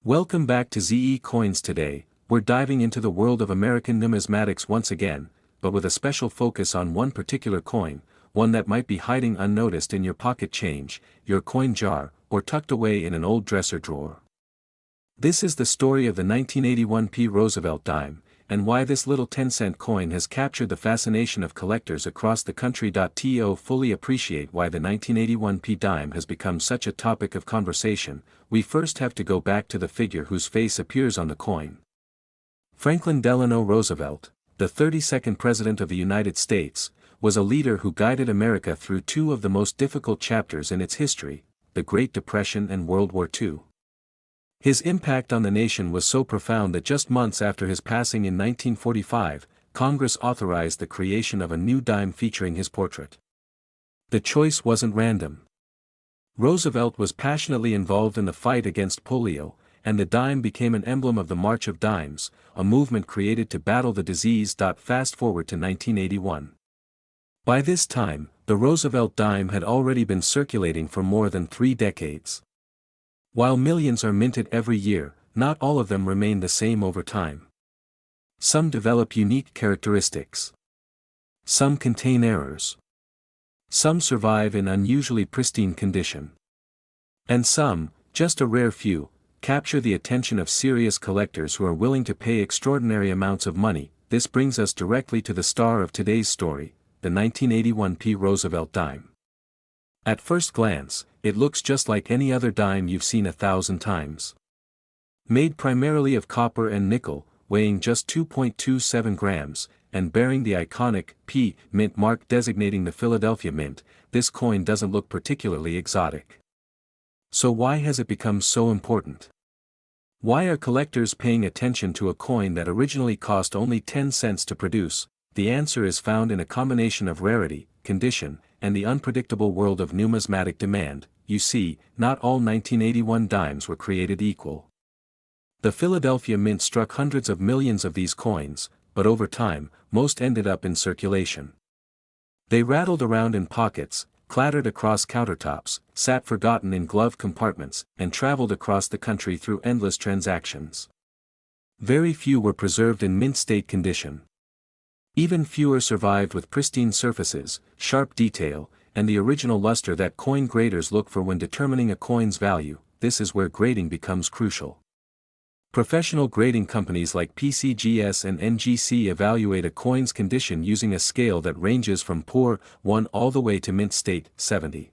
Welcome back to ZE Coins. Today, we're diving into the world of American numismatics once again, but with a special focus on one particular coin, one that might be hiding unnoticed in your pocket change, your coin jar, or tucked away in an old dresser drawer. This is the story of the 1981 Roosevelt dime, and why this little 10-cent coin has captured the fascination of collectors across the country. To fully appreciate why the 1981 dime has become such a topic of conversation, we first have to go back to the figure whose face appears on the coin. Franklin Delano Roosevelt, the 32nd President of the United States, was a leader who guided America through two of the most difficult chapters in its history, the Great Depression and World War II. His impact on the nation was so profound that just months after his passing in 1945, Congress authorized the creation of a new dime featuring his portrait. The choice wasn't random. Roosevelt was passionately involved in the fight against polio, and the dime became an emblem of the March of Dimes, a movement created to battle the disease. Fast forward to 1981. By this time, the Roosevelt dime had already been circulating for more than 3 decades. While millions are minted every year, not all of them remain the same over time. Some develop unique characteristics. Some contain errors. Some survive in unusually pristine condition. And some, just a rare few, capture the attention of serious collectors who are willing to pay extraordinary amounts of money. This brings us directly to the star of today's story, the 1981 Roosevelt dime. At first glance, it looks just like any other dime you've seen 1,000 times. Made primarily of copper and nickel, weighing just 2.27 grams, and bearing the iconic P mint mark designating the Philadelphia Mint, this coin doesn't look particularly exotic. So why has it become so important? Why are collectors paying attention to a coin that originally cost only 10 cents to produce? The answer is found in a combination of rarity, condition, and the unpredictable world of numismatic demand. You see, not all 1981 dimes were created equal. The Philadelphia Mint struck hundreds of millions of these coins, but over time, most ended up in circulation. They rattled around in pockets, clattered across countertops, sat forgotten in glove compartments, and traveled across the country through endless transactions. Very few were preserved in mint state condition. Even fewer survived with pristine surfaces, sharp detail, and the original luster that coin graders look for when determining a coin's value. This is where grading becomes crucial. Professional grading companies like PCGS and NGC evaluate a coin's condition using a scale that ranges from poor 1 all the way to mint state 70.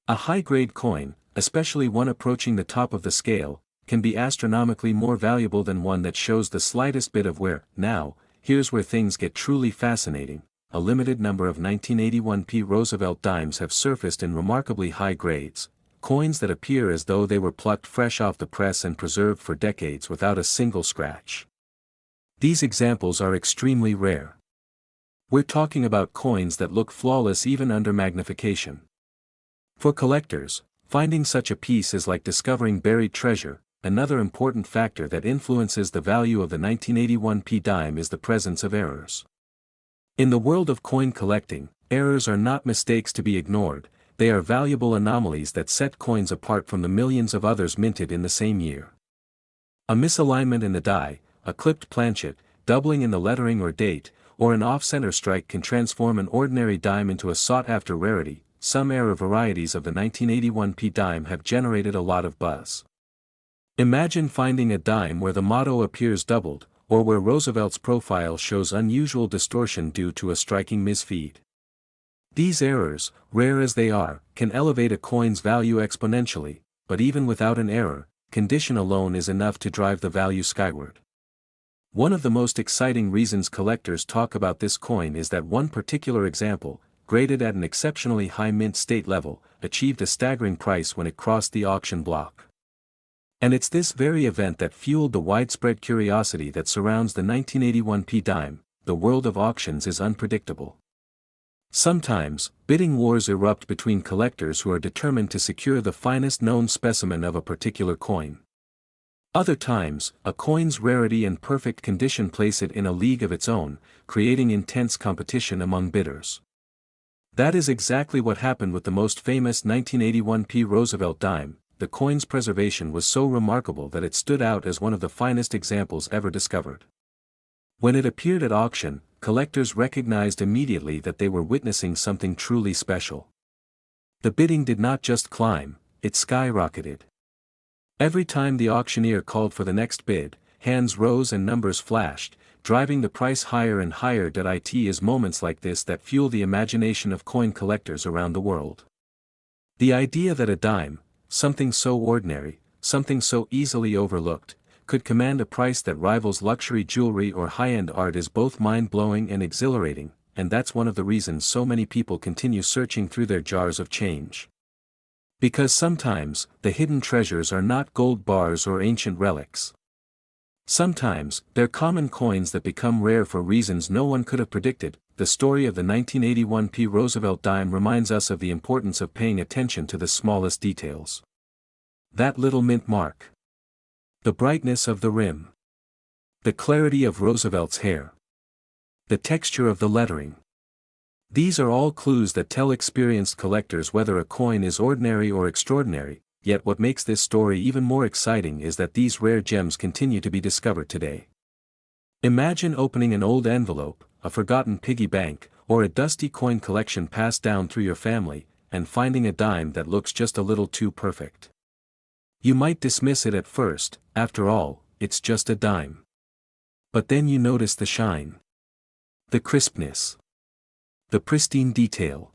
A high-grade coin, especially one approaching the top of the scale, can be astronomically more valuable than one that shows the slightest bit of wear. Now, here's where things get truly fascinating. A limited number of 1981 Roosevelt dimes have surfaced in remarkably high grades, coins that appear as though they were plucked fresh off the press and preserved for decades without a single scratch. These examples are extremely rare. We're talking about coins that look flawless even under magnification. For collectors, finding such a piece is like discovering buried treasure. Another important factor that influences the value of the 1981 dime is the presence of errors. In the world of coin collecting, errors are not mistakes to be ignored, they are valuable anomalies that set coins apart from the millions of others minted in the same year. A misalignment in the die, a clipped planchet, doubling in the lettering or date, or an off-center strike can transform an ordinary dime into a sought-after rarity. Some error varieties of the 1981 dime have generated a lot of buzz. Imagine finding a dime where the motto appears doubled, or where Roosevelt's profile shows unusual distortion due to a striking misfeed. These errors, rare as they are, can elevate a coin's value exponentially, but even without an error, condition alone is enough to drive the value skyward. One of the most exciting reasons collectors talk about this coin is that one particular example, graded at an exceptionally high mint state level, achieved a staggering price when it crossed the auction block. And it's this very event that fueled the widespread curiosity that surrounds the 1981 dime. The world of auctions is unpredictable. Sometimes, bidding wars erupt between collectors who are determined to secure the finest known specimen of a particular coin. Other times, a coin's rarity and perfect condition place it in a league of its own, creating intense competition among bidders. That is exactly what happened with the most famous 1981 Roosevelt dime. the coin's preservation was so remarkable that it stood out as one of the finest examples ever discovered. When it appeared at auction, collectors recognized immediately that they were witnessing something truly special. The bidding did not just climb, it skyrocketed. Every time the auctioneer called for the next bid, hands rose and numbers flashed, driving the price higher and higher. It is moments like this that fuel the imagination of coin collectors around the world. The idea that a dime, something so ordinary, something so easily overlooked, could command a price that rivals luxury jewelry or high-end art is both mind-blowing and exhilarating, and that's one of the reasons so many people continue searching through their jars of change. Because sometimes, the hidden treasures are not gold bars or ancient relics. Sometimes, they're common coins that become rare for reasons no one could have predicted. The story of the 1981 Roosevelt dime reminds us of the importance of paying attention to the smallest details. That little mint mark. The brightness of the rim. The clarity of Roosevelt's hair. The texture of the lettering. These are all clues that tell experienced collectors whether a coin is ordinary or extraordinary, yet what makes this story even more exciting is that these rare gems continue to be discovered today. Imagine opening an old envelope, a forgotten piggy bank, or a dusty coin collection passed down through your family, and finding a dime that looks just a little too perfect. You might dismiss it at first, after all, it's just a dime. But then you notice the shine. The crispness. The pristine detail.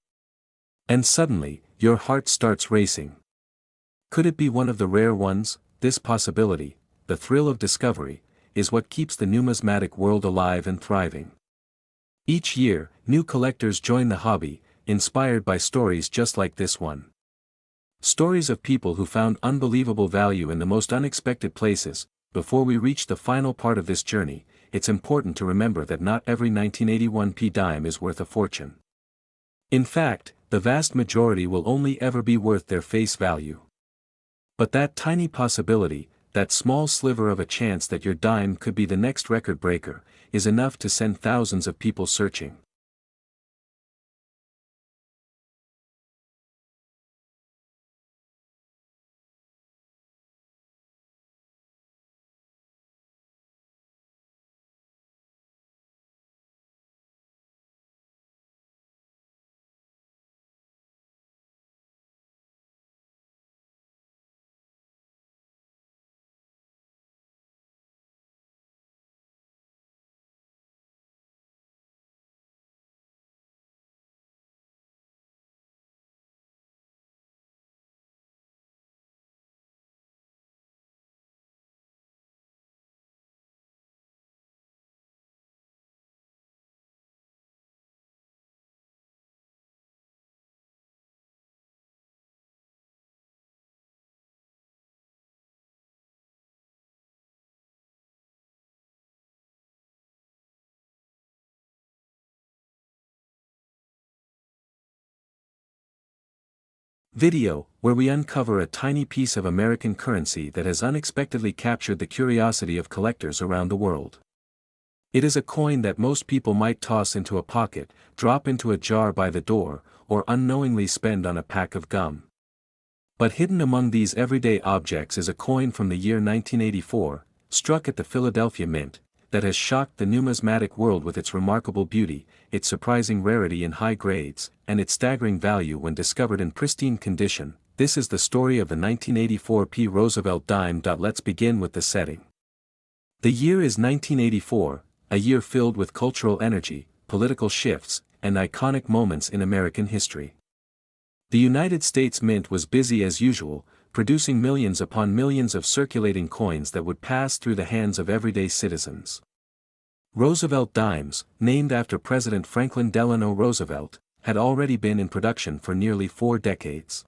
And suddenly, your heart starts racing. Could it be one of the rare ones? This possibility, the thrill of discovery, is what keeps the numismatic world alive and thriving. Each year, new collectors join the hobby, inspired by stories just like this one. Stories of people who found unbelievable value in the most unexpected places. Before we reach the final part of this journey, it's important to remember that not every 1981 dime is worth a fortune. In fact, the vast majority will only ever be worth their face value. But that tiny possibility, that small sliver of a chance that your dime could be the next record breaker, is enough to send thousands of people searching. Video, where we uncover a tiny piece of American currency that has unexpectedly captured the curiosity of collectors around the world. It is a coin that most people might toss into a pocket, drop into a jar by the door, or unknowingly spend on a pack of gum. But hidden among these everyday objects is a coin from the year 1984, struck at the Philadelphia Mint, that has shocked the numismatic world with its remarkable beauty, its surprising rarity in high grades, and its staggering value when discovered in pristine condition. This is the story of the 1984 Roosevelt dime. Let's begin with the setting. The year is 1984, a year filled with cultural energy, political shifts, and iconic moments in American history. The United States Mint was busy as usual, producing millions upon millions of circulating coins that would pass through the hands of everyday citizens. Roosevelt dimes, named after President Franklin Delano Roosevelt, had already been in production for nearly 4 decades.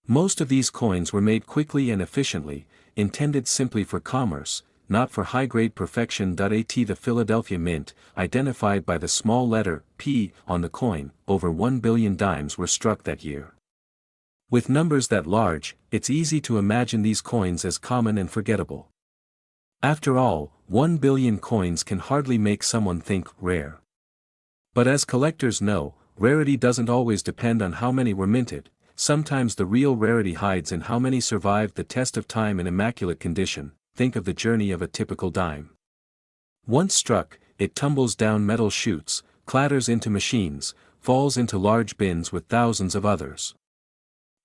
Most of these coins were made quickly and efficiently, intended simply for commerce, not for high-grade perfection. The Philadelphia Mint, identified by the small letter P on the coin, over 1 billion dimes were struck that year. With numbers that large, it's easy to imagine these coins as common and forgettable. After all, 1 billion coins can hardly make someone think rare. But as collectors know, rarity doesn't always depend on how many were minted. sometimes the real rarity hides in how many survived the test of time in immaculate condition. Think of the journey of a typical dime. Once struck, it tumbles down metal chutes, clatters into machines, falls into large bins with thousands of others.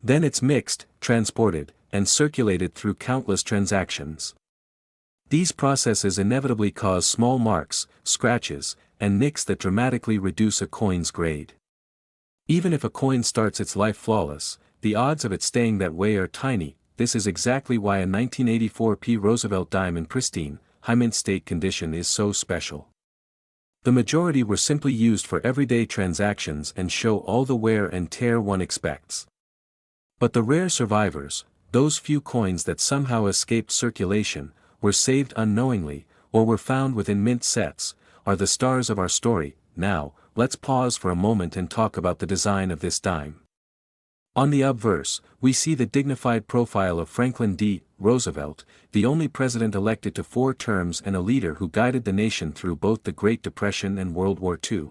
Then it's mixed, transported, and circulated through countless transactions. These processes inevitably cause small marks, scratches, and nicks that dramatically reduce a coin's grade. Even if a coin starts its life flawless, the odds of it staying that way are tiny. This is exactly why a 1984 P. Roosevelt dime in pristine, high-mint state condition is so special. The majority were simply used for everyday transactions and show all the wear and tear one expects. But the rare survivors, those few coins that somehow escaped circulation, were saved unknowingly, or were found within mint sets, are the stars of our story. Now, let's pause for a moment and talk about the design of this dime. On the obverse, we see the dignified profile of Franklin D. Roosevelt, the only president elected to 4 terms and a leader who guided the nation through both the Great Depression and World War II.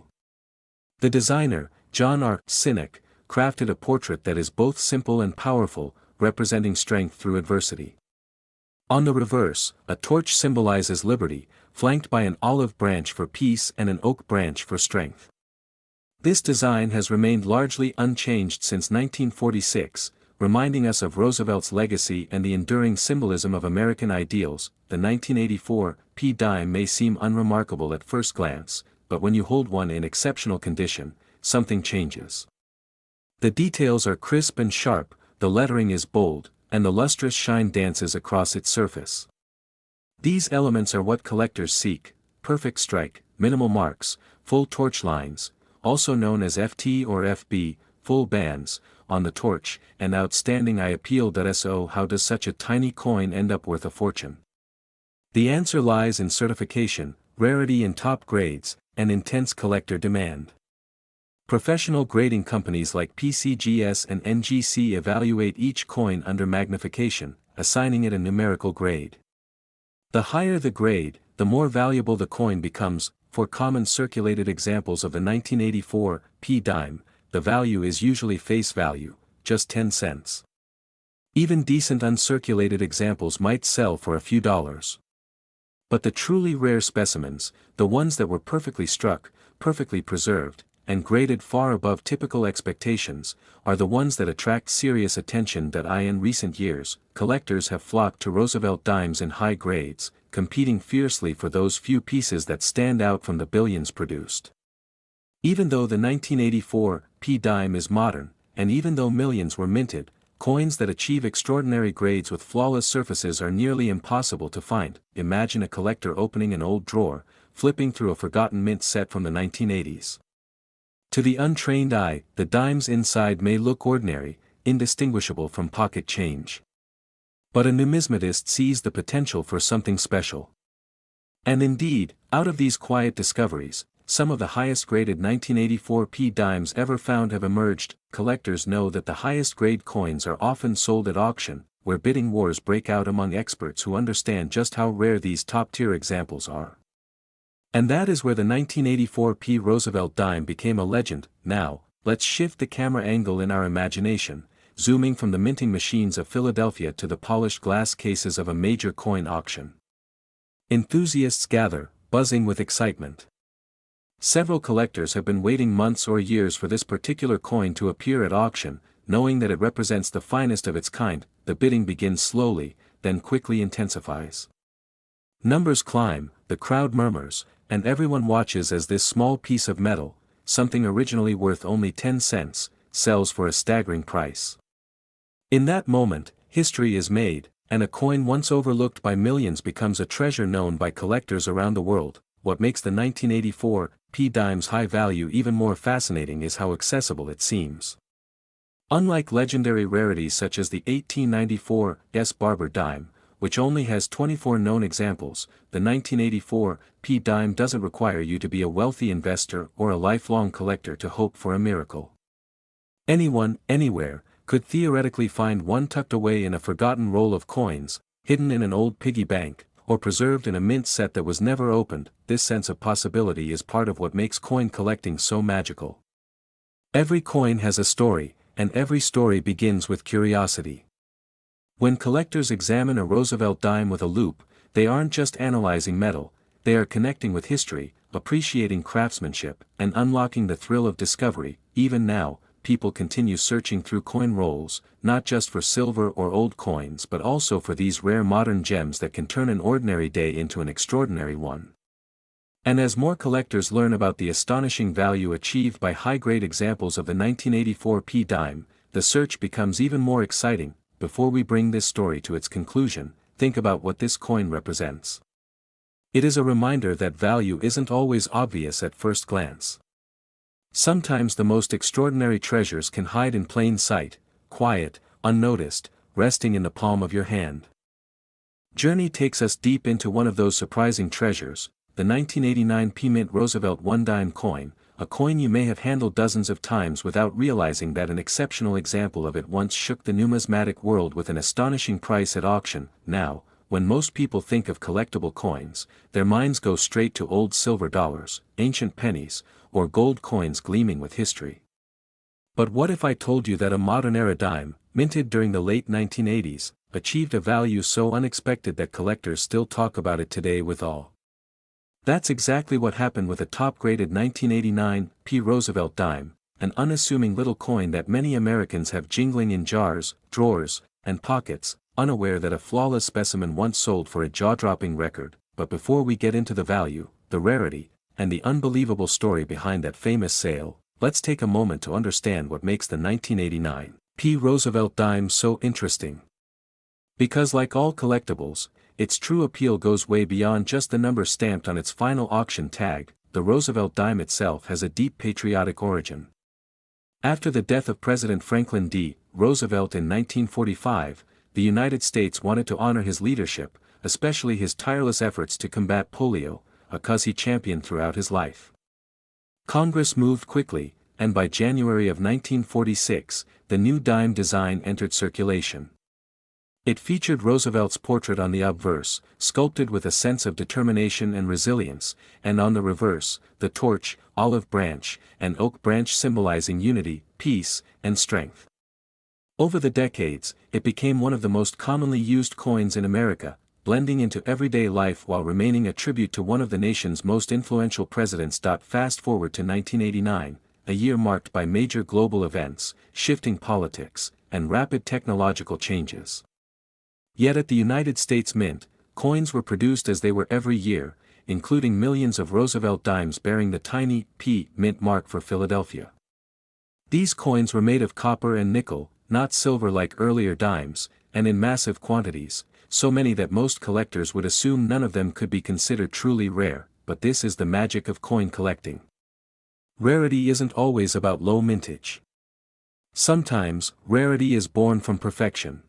The designer, John R. Sinek, crafted a portrait that is both simple and powerful, representing strength through adversity. On the reverse, a torch symbolizes liberty, flanked by an olive branch for peace and an oak branch for strength. This design has remained largely unchanged since 1946, reminding us of Roosevelt's legacy and the enduring symbolism of American ideals. The 1984 P dime may seem unremarkable at first glance, but when you hold one in exceptional condition, something changes. The details are crisp and sharp, the lettering is bold, and the lustrous shine dances across its surface. These elements are what collectors seek: perfect strike, minimal marks, full torch lines, also known as FT or FB, full bands, on the torch, and outstanding I appeal.so. How does such a tiny coin end up worth a fortune? The answer lies in certification, rarity in top grades, and intense collector demand. Professional grading companies like PCGS and NGC evaluate each coin under magnification, assigning it a numerical grade. The higher the grade, the more valuable the coin becomes. For common circulated examples of the 1984 P dime, the value is usually face value, just 10 cents. Even decent uncirculated examples might sell for a few dollars. But the truly rare specimens, the ones that were perfectly struck, perfectly preserved, and graded far above typical expectations, are the ones that attract serious attention. In recent years, collectors have flocked to Roosevelt dimes in high grades, competing fiercely for those few pieces that stand out from the billions produced. Even though the 1984 P dime is modern, and even though millions were minted, coins that achieve extraordinary grades with flawless surfaces are nearly impossible to find. Imagine a collector opening an old drawer, flipping through a forgotten mint set from the 1980s. To the untrained eye, the dimes inside may look ordinary, indistinguishable from pocket change. But a numismatist sees the potential for something special. And indeed, out of these quiet discoveries, some of the highest graded 1984 P dimes ever found have emerged. Collectors know that the highest grade coins are often sold at auction, where bidding wars break out among experts who understand just how rare these top-tier examples are. And that is where the 1984 P Roosevelt dime became a legend. Now, let's shift the camera angle in our imagination, zooming from the minting machines of Philadelphia to the polished glass cases of a major coin auction. Enthusiasts gather, buzzing with excitement. Several collectors have been waiting months or years for this particular coin to appear at auction, knowing that it represents the finest of its kind. The bidding begins slowly, then quickly intensifies. Numbers climb, the crowd murmurs, and everyone watches as this small piece of metal, something originally worth only 10 cents, sells for a staggering price. In that moment, history is made, and a coin once overlooked by millions becomes a treasure known by collectors around the world. What makes the 1984 P dime's high value even more fascinating is how accessible it seems. Unlike legendary rarities such as the 1894 S. Barber dime, which only has 24 known examples, the 1984 P dime doesn't require you to be a wealthy investor or a lifelong collector to hope for a miracle. Anyone, anywhere, could theoretically find one tucked away in a forgotten roll of coins, hidden in an old piggy bank, or preserved in a mint set that was never opened. This sense of possibility is part of what makes coin collecting so magical. Every coin has a story, and every story begins with curiosity. When collectors examine a Roosevelt dime with a loupe, they aren't just analyzing metal, they are connecting with history, appreciating craftsmanship, and unlocking the thrill of discovery. Even now, people continue searching through coin rolls, not just for silver or old coins but also for these rare modern gems that can turn an ordinary day into an extraordinary one. And as more collectors learn about the astonishing value achieved by high-grade examples of the 1984 P dime, the search becomes even more exciting. Before we bring this story to its conclusion, think about what this coin represents. It is a reminder that value isn't always obvious at first glance. Sometimes the most extraordinary treasures can hide in plain sight, quiet, unnoticed, resting in the palm of your hand. Journey takes us deep into one of those surprising treasures, the 1989 P Mint Roosevelt 1 dime coin, a coin you may have handled dozens of times without realizing that an exceptional example of it once shook the numismatic world with an astonishing price at auction. Now, when most people think of collectible coins, their minds go straight to old silver dollars, ancient pennies, or gold coins gleaming with history. But what if I told you that a modern-era dime, minted during the late 1980s, achieved a value so unexpected that collectors still talk about it today with awe? That's exactly what happened with a top-graded 1989 P Roosevelt dime, an unassuming little coin that many Americans have jingling in jars, drawers, and pockets, unaware that a flawless specimen once sold for a jaw-dropping record. But before we get into the value, the rarity, and the unbelievable story behind that famous sale, let's take a moment to understand what makes the 1989 P Roosevelt dime so interesting. Because like all collectibles, its true appeal goes way beyond just the number stamped on its final auction tag. The Roosevelt dime itself has a deep patriotic origin. After the death of President Franklin D. Roosevelt in 1945, the United States wanted to honor his leadership, especially his tireless efforts to combat polio, a cause he championed throughout his life. Congress moved quickly, and by January of 1946, the new dime design entered circulation. It featured Roosevelt's portrait on the obverse, sculpted with a sense of determination and resilience, and on the reverse, the torch, olive branch, and oak branch symbolizing unity, peace, and strength. Over the decades, it became one of the most commonly used coins in America, blending into everyday life while remaining a tribute to one of the nation's most influential presidents. Fast forward to 1989, a year marked by major global events, shifting politics, and rapid technological changes. Yet at the United States Mint, coins were produced as they were every year, including millions of Roosevelt dimes bearing the tiny P mint mark for Philadelphia. These coins were made of copper and nickel, not silver like earlier dimes, and in massive quantities, so many that most collectors would assume none of them could be considered truly rare. But this is the magic of coin collecting. Rarity isn't always about low mintage. Sometimes, rarity is born from perfection.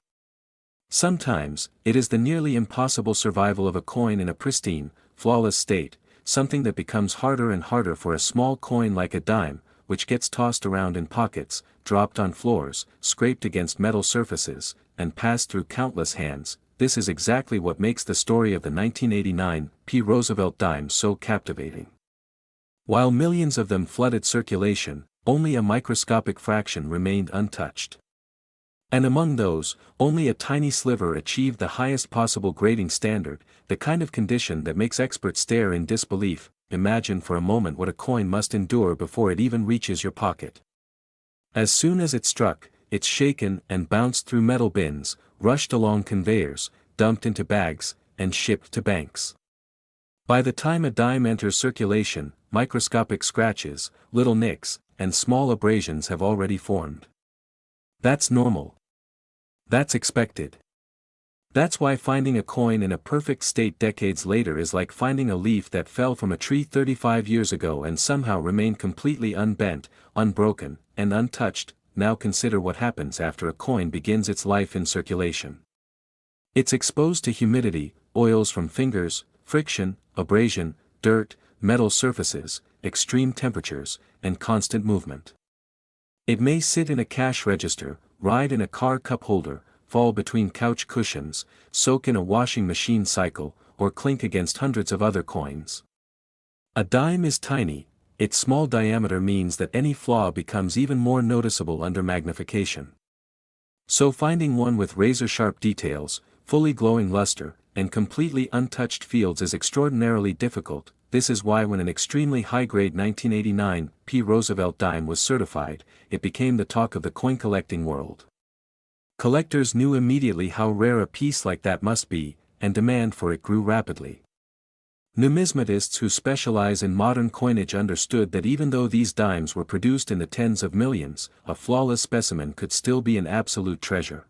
Sometimes, it is the nearly impossible survival of a coin in a pristine, flawless state, something that becomes harder and harder for a small coin like a dime, which gets tossed around in pockets, dropped on floors, scraped against metal surfaces, and passed through countless hands. This is exactly what makes the story of the 1989 P Roosevelt dime so captivating. While millions of them flooded circulation, only a microscopic fraction remained untouched. And among those, only a tiny sliver achieved the highest possible grading standard, the kind of condition that makes experts stare in disbelief. Imagine for a moment what a coin must endure before it even reaches your pocket. As soon as it struck, it's shaken and bounced through metal bins, rushed along conveyors, dumped into bags, and shipped to banks. By the time a dime enters circulation, microscopic scratches, little nicks, and small abrasions have already formed. That's normal. That's expected. That's why finding a coin in a perfect state decades later is like finding a leaf that fell from a tree 35 years ago and somehow remained completely unbent, unbroken, and untouched. Now consider what happens after a coin begins its life in circulation. It's exposed to humidity, oils from fingers, friction, abrasion, dirt, metal surfaces, extreme temperatures, and constant movement. It may sit in a cash register, ride in a car cup holder, fall between couch cushions, soak in a washing machine cycle, or clink against hundreds of other coins. A dime is tiny, Its small diameter means that any flaw becomes even more noticeable under magnification. So finding one with razor-sharp details, fully glowing luster, and completely untouched fields is extraordinarily difficult. This is why when an extremely high-grade 1989 P. Roosevelt dime was certified, it became the talk of the coin-collecting world. Collectors knew immediately how rare a piece like that must be, and demand for it grew rapidly. Numismatists who specialize in modern coinage understood that even though these dimes were produced in the tens of millions, a flawless specimen could still be an absolute treasure.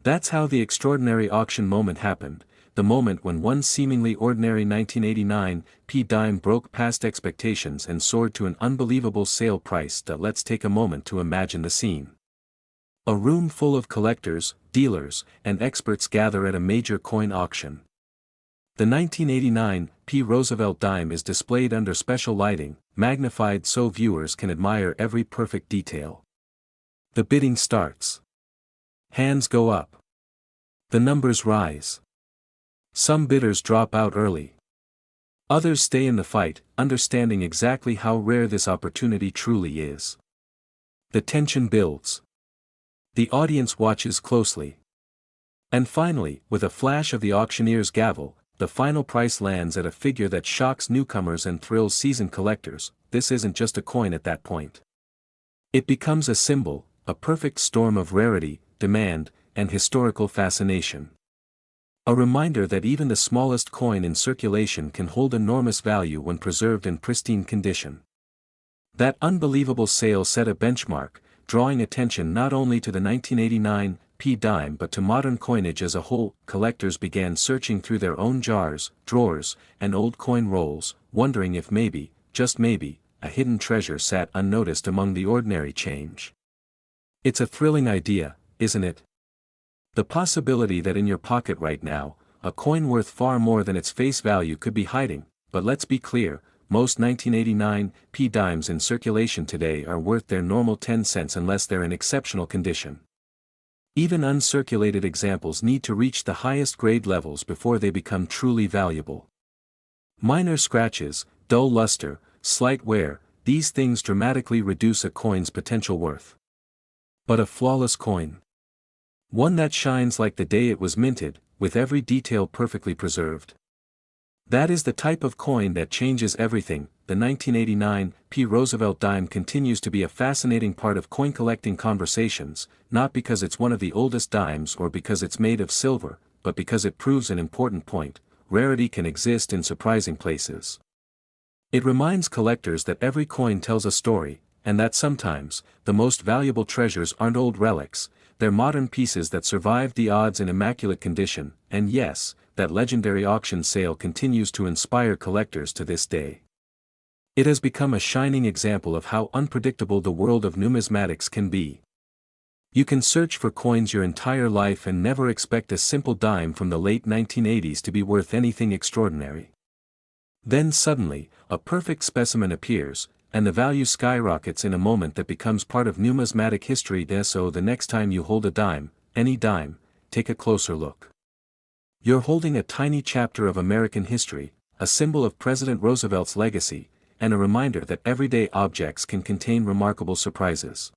That's how the extraordinary auction moment happened, the moment when one seemingly ordinary 1989 P dime broke past expectations and soared to an unbelievable sale price. Let's take a moment to imagine the scene. A room full of collectors, dealers, and experts gather at a major coin auction. The 1989 P. Roosevelt dime is displayed under special lighting, magnified so viewers can admire every perfect detail. The bidding starts. Hands go up. The numbers rise. Some bidders drop out early. Others stay in the fight, understanding exactly how rare this opportunity truly is. The tension builds. The audience watches closely. And finally, with a flash of the auctioneer's gavel, the final price lands at a figure that shocks newcomers and thrills seasoned collectors. This isn't just a coin at that point. It becomes a symbol, a perfect storm of rarity, demand, and historical fascination. A reminder that even the smallest coin in circulation can hold enormous value when preserved in pristine condition. That unbelievable sale set a benchmark, drawing attention not only to the 1989 P dime but to modern coinage as a whole. Collectors began searching through their own jars, drawers, and old coin rolls, wondering if maybe, just maybe, a hidden treasure sat unnoticed among the ordinary change. It's a thrilling idea, isn't it? The possibility that in your pocket right now, a coin worth far more than its face value could be hiding. But let's be clear, most 1989 P dimes in circulation today are worth their normal 10 cents unless they're in exceptional condition. Even uncirculated examples need to reach the highest grade levels before they become truly valuable. Minor scratches, dull luster, slight wear, these things dramatically reduce a coin's potential worth. But a flawless coin. One that shines like the day it was minted, with every detail perfectly preserved. That is the type of coin that changes everything. The 1989 P. Roosevelt dime continues to be a fascinating part of coin collecting conversations, not because it's one of the oldest dimes or because it's made of silver, but because it proves an important point: rarity can exist in surprising places. It reminds collectors that every coin tells a story, and that sometimes, the most valuable treasures aren't old relics, they're modern pieces that survived the odds in immaculate condition. And yes, that legendary auction sale continues to inspire collectors to this day. It has become a shining example of how unpredictable the world of numismatics can be. You can search for coins your entire life and never expect a simple dime from the late 1980s to be worth anything extraordinary. Then suddenly, a perfect specimen appears, and the value skyrockets in a moment that becomes part of numismatic history. So the next time you hold a dime, any dime, take a closer look. You're holding a tiny chapter of American history, a symbol of President Roosevelt's legacy, and a reminder that everyday objects can contain remarkable surprises.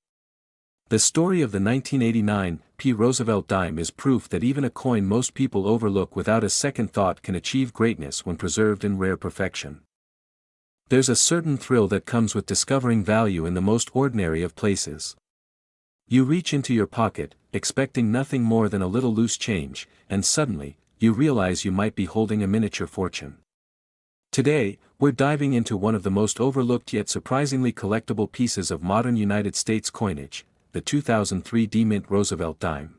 The story of the 1989 P. Roosevelt dime is proof that even a coin most people overlook without a second thought can achieve greatness when preserved in rare perfection. There's a certain thrill that comes with discovering value in the most ordinary of places. You reach into your pocket, expecting nothing more than a little loose change, and suddenly, you realize you might be holding a miniature fortune. Today, we're diving into one of the most overlooked yet surprisingly collectible pieces of modern United States coinage, the 2003 D-Mint Roosevelt dime.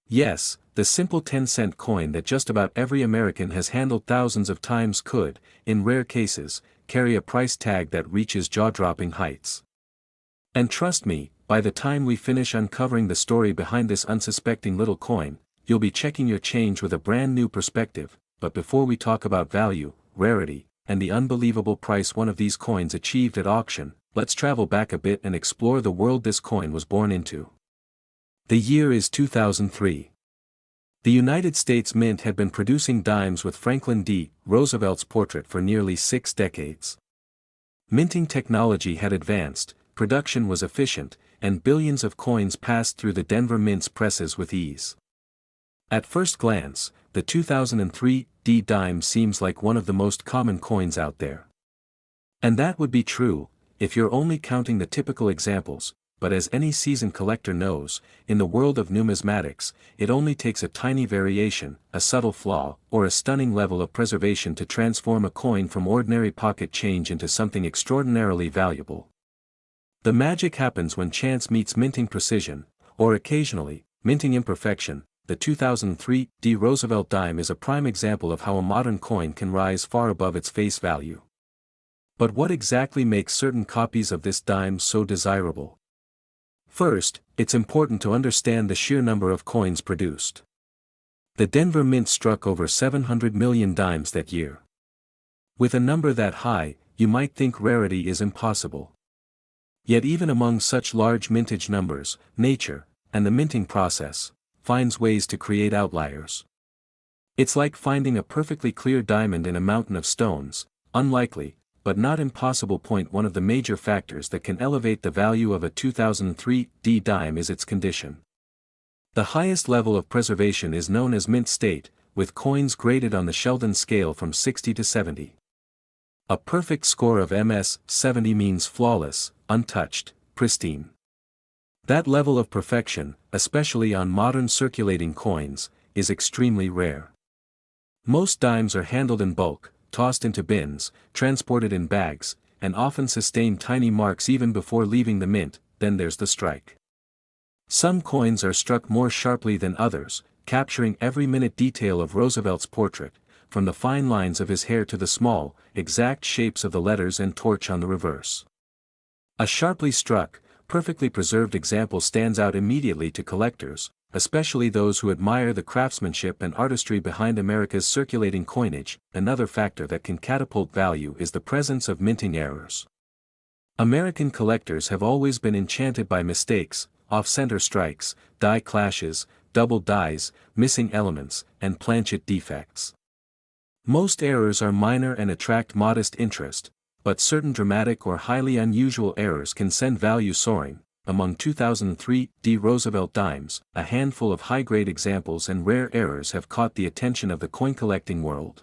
Yes, the simple 10-cent coin that just about every American has handled thousands of times could, in rare cases, carry a price tag that reaches jaw-dropping heights. And trust me, by the time we finish uncovering the story behind this unsuspecting little coin, you'll be checking your change with a brand new perspective. But before we talk about value, rarity, and the unbelievable price one of these coins achieved at auction, let's travel back a bit and explore the world this coin was born into. The year is 2003. The United States Mint had been producing dimes with Franklin D. Roosevelt's portrait for nearly 6 decades. Minting technology had advanced, production was efficient, and billions of coins passed through the Denver Mint's presses with ease. At first glance, the 2003 D dime seems like one of the most common coins out there. And that would be true, if you're only counting the typical examples, but as any seasoned collector knows, in the world of numismatics, it only takes a tiny variation, a subtle flaw, or a stunning level of preservation to transform a coin from ordinary pocket change into something extraordinarily valuable. The magic happens when chance meets minting precision, or occasionally, minting imperfection. The 2003 D Roosevelt dime is a prime example of how a modern coin can rise far above its face value. But what exactly makes certain copies of this dime so desirable? First, it's important to understand the sheer number of coins produced. The Denver Mint struck over 700 million dimes that year. With a number that high, you might think rarity is impossible. Yet even among such large mintage numbers, nature, and the minting process, finds ways to create outliers. It's like finding a perfectly clear diamond in a mountain of stones, unlikely, but not impossible. One of the major factors that can elevate the value of a 2003 D dime is its condition. The highest level of preservation is known as mint state, with coins graded on the Sheldon scale from 60 to 70. A perfect score of MS 70 means flawless, untouched, pristine. That level of perfection, especially on modern circulating coins, is extremely rare. Most dimes are handled in bulk, tossed into bins, transported in bags, and often sustain tiny marks even before leaving the mint. Then there's the strike. Some coins are struck more sharply than others, capturing every minute detail of Roosevelt's portrait, from the fine lines of his hair to the small, exact shapes of the letters and torch on the reverse. A sharply struck, perfectly preserved example stands out immediately to collectors, especially those who admire the craftsmanship and artistry behind America's circulating coinage. Another factor that can catapult value is the presence of minting errors. American collectors have always been enchanted by mistakes, off-center strikes, die clashes, double dies, missing elements, and planchet defects. Most errors are minor and attract modest interest, but certain dramatic or highly unusual errors can send value soaring. Among 2003 D Roosevelt dimes, a handful of high-grade examples and rare errors have caught the attention of the coin collecting world.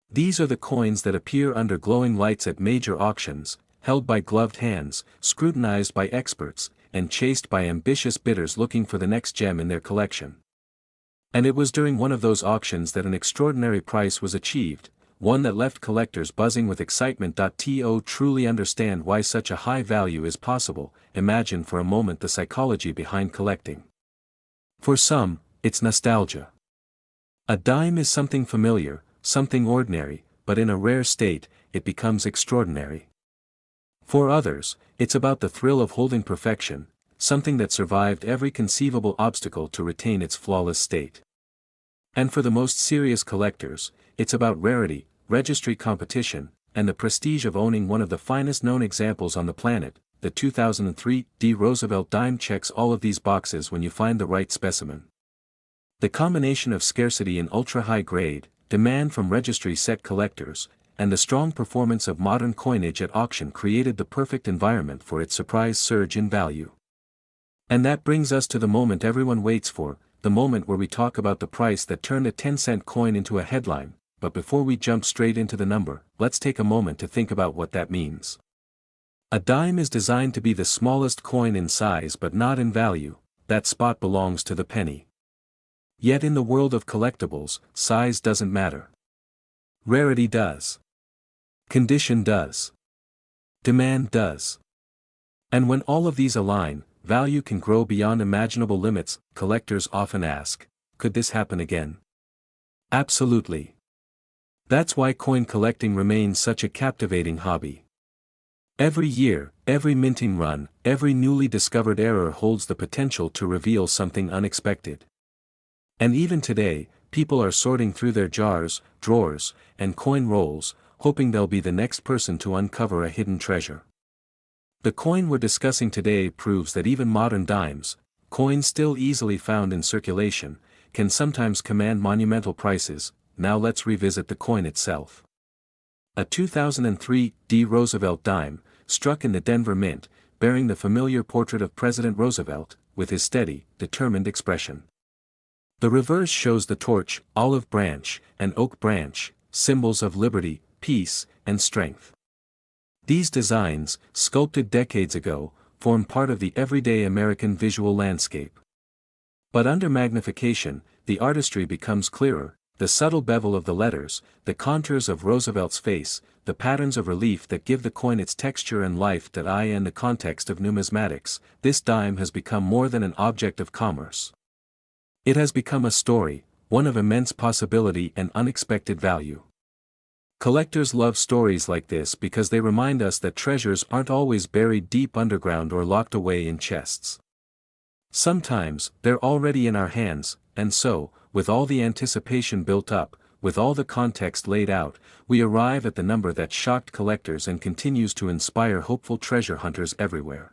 These are the coins that appear under glowing lights at major auctions, held by gloved hands, scrutinized by experts, and chased by ambitious bidders looking for the next gem in their collection. And it was during one of those auctions that an extraordinary price was achieved, one that left collectors buzzing with excitement. To truly understand why such a high value is possible, imagine for a moment the psychology behind collecting. For some, it's nostalgia. A dime is something familiar, something ordinary, but in a rare state, it becomes extraordinary. For others, it's about the thrill of holding perfection, something that survived every conceivable obstacle to retain its flawless state. And for the most serious collectors, it's about rarity, registry competition, and the prestige of owning one of the finest known examples on the planet. The 2003 D Roosevelt dime checks all of these boxes when you find the right specimen. The combination of scarcity in ultra-high grade, demand from registry-set collectors, and the strong performance of modern coinage at auction created the perfect environment for its surprise surge in value. And that brings us to the moment everyone waits for, the moment where we talk about the price that turned a 10-cent coin into a headline. But before we jump straight into the number, let's take a moment to think about what that means. A dime is designed to be the smallest coin in size but not in value. That spot belongs to the penny. Yet in the world of collectibles, size doesn't matter. Rarity does. Condition does. Demand does. And when all of these align, value can grow beyond imaginable limits. Collectors often ask, could this happen again? Absolutely. That's why coin collecting remains such a captivating hobby. Every year, every minting run, every newly discovered error holds the potential to reveal something unexpected. And even today, people are sorting through their jars, drawers, and coin rolls, hoping they'll be the next person to uncover a hidden treasure. The coin we're discussing today proves that even modern dimes, coins still easily found in circulation, can sometimes command monumental prices. Now let's revisit the coin itself. A 2003 D. Roosevelt dime, struck in the Denver Mint, bearing the familiar portrait of President Roosevelt, with his steady, determined expression. The reverse shows the torch, olive branch, and oak branch, symbols of liberty, peace, and strength. These designs, sculpted decades ago, form part of the everyday American visual landscape. But under magnification, the artistry becomes clearer, the subtle bevel of the letters, the contours of Roosevelt's face, the patterns of relief that give the coin its texture and life that eye in the context of numismatics. This dime has become more than an object of commerce. It has become a story, one of immense possibility and unexpected value. Collectors love stories like this because they remind us that treasures aren't always buried deep underground or locked away in chests. Sometimes, they're already in our hands, and so, with all the anticipation built up, with all the context laid out, we arrive at the number that shocked collectors and continues to inspire hopeful treasure hunters everywhere.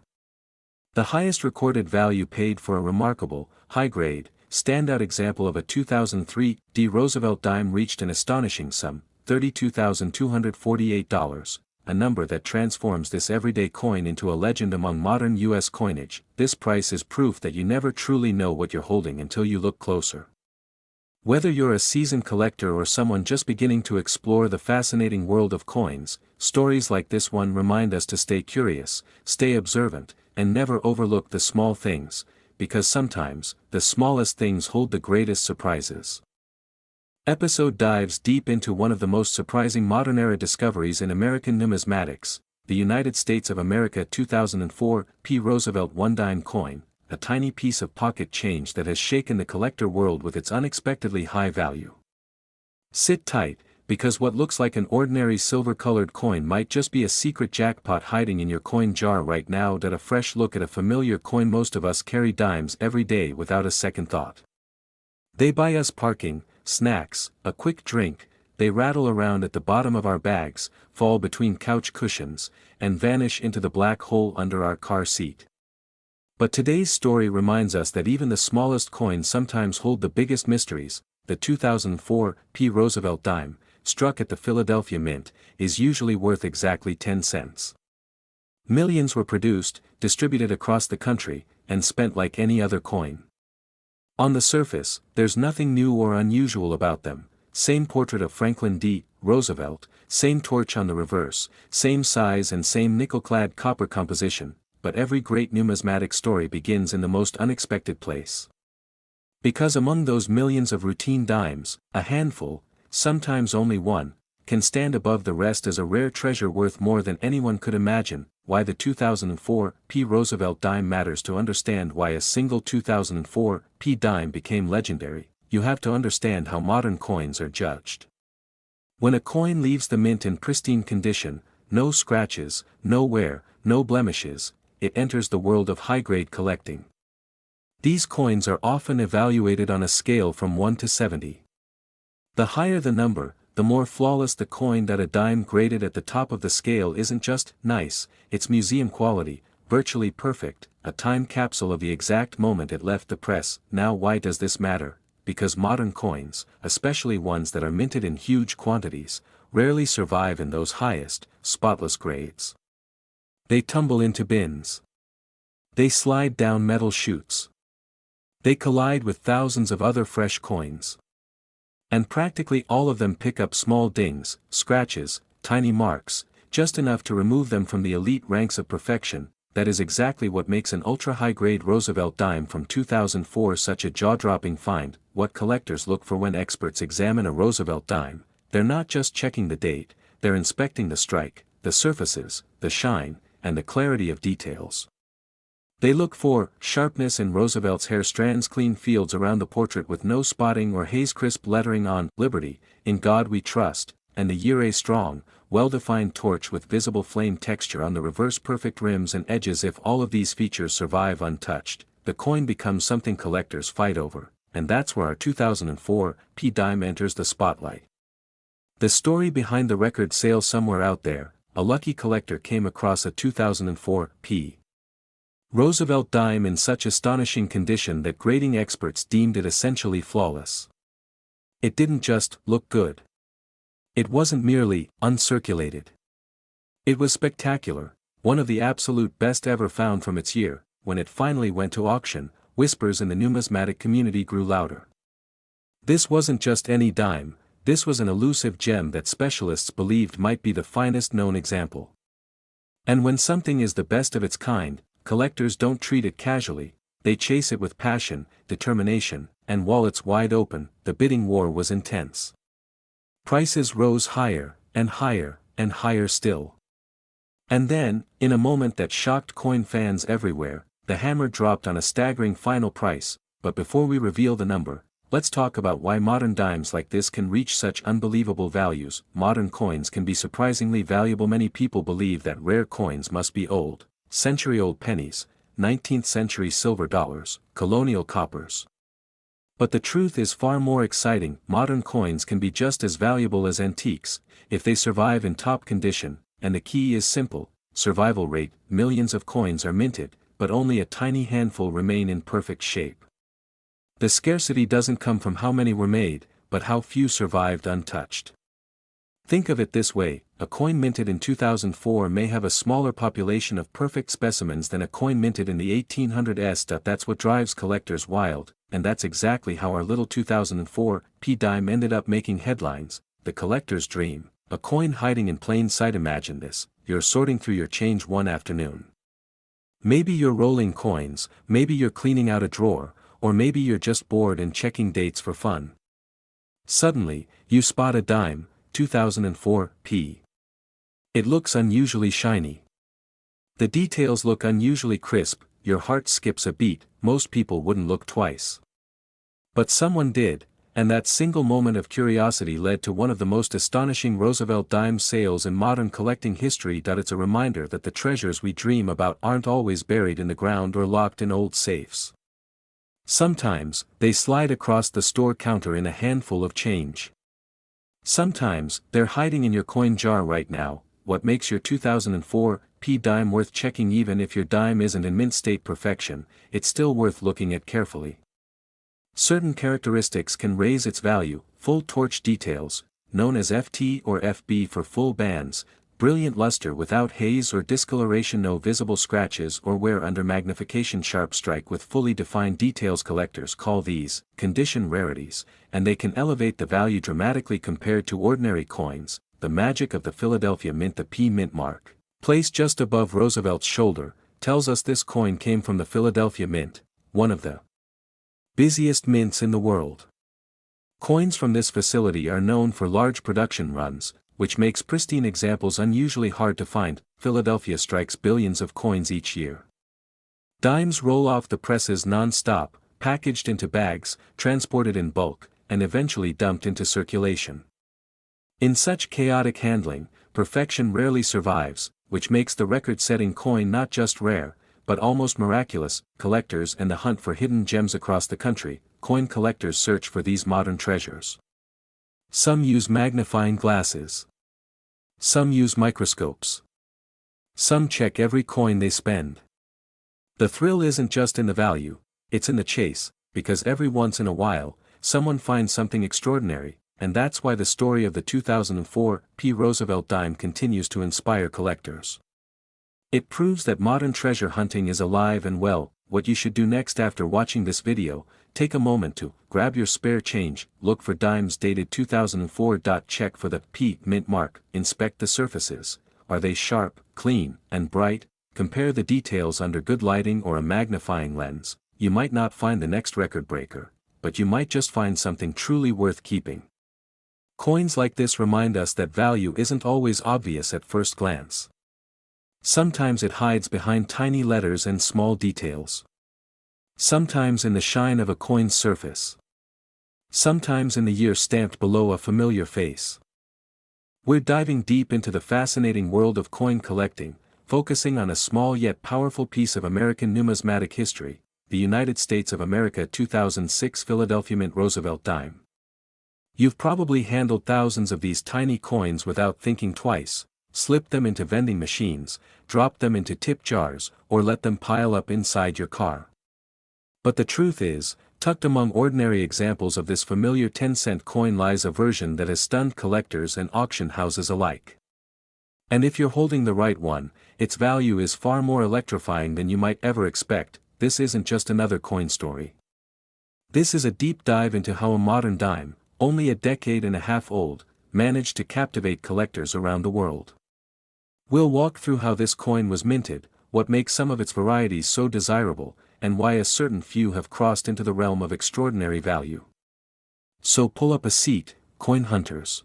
The highest recorded value paid for a remarkable, high-grade, standout example of a 2003 D. Roosevelt dime reached an astonishing sum, $32,248, a number that transforms this everyday coin into a legend among modern U.S. coinage. This price is proof that you never truly know what you're holding until you look closer. Whether you're a seasoned collector or someone just beginning to explore the fascinating world of coins, stories like this one remind us to stay curious, stay observant, and never overlook the small things, because sometimes, the smallest things hold the greatest surprises. Episode dives deep into one of the most surprising modern-era discoveries in American numismatics, the United States of America 2004 P. Roosevelt one-dime coin, a tiny piece of pocket change that has shaken the collector world with its unexpectedly high value. Sit tight, because what looks like an ordinary silver-colored coin might just be a secret jackpot hiding in your coin jar right now. A fresh look at a familiar coin. Most of us carry dimes every day without a second thought. They buy us parking, snacks, a quick drink, they rattle around at the bottom of our bags, fall between couch cushions, and vanish into the black hole under our car seat. But today's story reminds us that even the smallest coins sometimes hold the biggest mysteries. The 2004 P. Roosevelt dime, struck at the Philadelphia Mint, is usually worth exactly 10 cents. Millions were produced, distributed across the country, and spent like any other coin. On the surface, there's nothing new or unusual about them. Same portrait of Franklin D. Roosevelt, same torch on the reverse, same size and same nickel-clad copper composition, but every great numismatic story begins in the most unexpected place. Because among those millions of routine dimes, a handful, sometimes only one, can stand above the rest as a rare treasure worth more than anyone could imagine. Why the 2004 P. Roosevelt dime matters. To understand why a single 2004 P. dime became legendary, you have to understand how modern coins are judged. When a coin leaves the mint in pristine condition, no scratches, no wear, no blemishes, it enters the world of high-grade collecting. These coins are often evaluated on a scale from 1 to 70. The higher the number, the more flawless the coin. That a dime graded at the top of the scale isn't just nice, it's museum quality, virtually perfect, a time capsule of the exact moment it left the press. Now why does this matter? Because modern coins, especially ones that are minted in huge quantities, rarely survive in those highest, spotless grades. They tumble into bins. They slide down metal chutes. They collide with thousands of other fresh coins. And practically all of them pick up small dings, scratches, tiny marks, just enough to remove them from the elite ranks of perfection. That is exactly what makes an ultra-high-grade Roosevelt dime from 2004 such a jaw-dropping find. What collectors look for when experts examine a Roosevelt dime, they're not just checking the date, they're inspecting the strike, the surfaces, the shine, and the clarity of details. They look for sharpness in Roosevelt's hair strands, clean fields around the portrait with no spotting or haze, crisp lettering on Liberty, In God We Trust, and the year a strong, well-defined torch with visible flame texture on the reverse, perfect rims and edges. If all of these features survive untouched, the coin becomes something collectors fight over, and that's where our 2004 P dime enters the spotlight. The story behind the record sale: somewhere out there, a lucky collector came across a 2004 P. Roosevelt dime in such astonishing condition that grading experts deemed it essentially flawless. It didn't just look good. It wasn't merely uncirculated. It was spectacular, one of the absolute best ever found from its year. When it finally went to auction, whispers in the numismatic community grew louder. This wasn't just any dime, this was an elusive gem that specialists believed might be the finest known example. And when something is the best of its kind, collectors don't treat it casually, they chase it with passion, determination, and wallets wide open. The bidding war was intense. Prices rose higher, and higher, and higher still. And then, in a moment that shocked coin fans everywhere, the hammer dropped on a staggering final price. But before we reveal the number, let's talk about why modern dimes like this can reach such unbelievable values. Modern coins can be surprisingly valuable. Many people believe that rare coins must be old, century-old pennies, 19th century silver dollars, colonial coppers. But the truth is far more exciting. Modern coins can be just as valuable as antiques, if they survive in top condition, and the key is simple: survival rate. Millions of coins are minted, but only a tiny handful remain in perfect shape. The scarcity doesn't come from how many were made, but how few survived untouched. Think of it this way: a coin minted in 2004 may have a smaller population of perfect specimens than a coin minted in the 1800s. That's what drives collectors wild, and that's exactly how our little 2004 P dime ended up making headlines. The collector's dream, a coin hiding in plain sight. Imagine this: you're sorting through your change one afternoon. Maybe you're rolling coins, maybe you're cleaning out a drawer, or maybe you're just bored and checking dates for fun. Suddenly, you spot a dime, 2004 P. It looks unusually shiny. The details look unusually crisp. Your heart skips a beat. Most people wouldn't look twice. But someone did, and that single moment of curiosity led to one of the most astonishing Roosevelt dime sales in modern collecting history. It's a reminder that the treasures we dream about aren't always buried in the ground or locked in old safes. Sometimes, they slide across the store counter in a handful of change. Sometimes, they're hiding in your coin jar right now. What makes your 2004 P dime worth checking? Even if your dime isn't in mint state perfection, it's still worth looking at carefully. Certain characteristics can raise its value: full torch details, known as FT or FB for full bands, brilliant luster without haze or discoloration, no visible scratches or wear under magnification, sharp strike with fully defined details. Collectors call these condition rarities, and they can elevate the value dramatically compared to ordinary coins. The magic of the Philadelphia Mint. The P mint mark, placed just above Roosevelt's shoulder, tells us this coin came from the Philadelphia Mint, one of the busiest mints in the world. Coins from this facility are known for large production runs, which makes pristine examples unusually hard to find. Philadelphia strikes billions of coins each year. Dimes roll off the presses non-stop, packaged into bags, transported in bulk, and eventually dumped into circulation. In such chaotic handling, perfection rarely survives, which makes the record-setting coin not just rare, but almost miraculous. Collectors and the hunt for hidden gems. Across the country, coin collectors search for these modern treasures. Some use magnifying glasses. Some use microscopes. Some check every coin they spend. The thrill isn't just in the value, it's in the chase, because every once in a while, someone finds something extraordinary, and that's why the story of the 2004 P. Roosevelt dime continues to inspire collectors. It proves that modern treasure hunting is alive and well. What you should do next after watching this video: take a moment to grab your spare change, look for dimes dated 2004. Check for the P mint mark, inspect the surfaces. Are they sharp, clean, and bright? Compare the details under good lighting or a magnifying lens. You might not find the next record breaker, but you might just find something truly worth keeping. Coins like this remind us that value isn't always obvious at first glance. Sometimes it hides behind tiny letters and small details. Sometimes in the shine of a coin's surface. Sometimes in the year stamped below a familiar face. We're diving deep into the fascinating world of coin collecting, focusing on a small yet powerful piece of American numismatic history: the United States of America 2006 Philadelphia Mint Roosevelt dime. You've probably handled thousands of these tiny coins without thinking twice, slipped them into vending machines, dropped them into tip jars, or let them pile up inside your car. But the truth is, Tucked among ordinary examples of this familiar 10-cent coin lies a version that has stunned collectors and auction houses alike. And if you're holding the right one, its value is far more electrifying than you might ever expect. This isn't just another coin story. This is a deep dive into how a modern dime, only a decade and a half old, managed to captivate collectors around the world. We'll walk through how this coin was minted, what makes some of its varieties so desirable, and why a certain few have crossed into the realm of extraordinary value. So pull up a seat, coin hunters.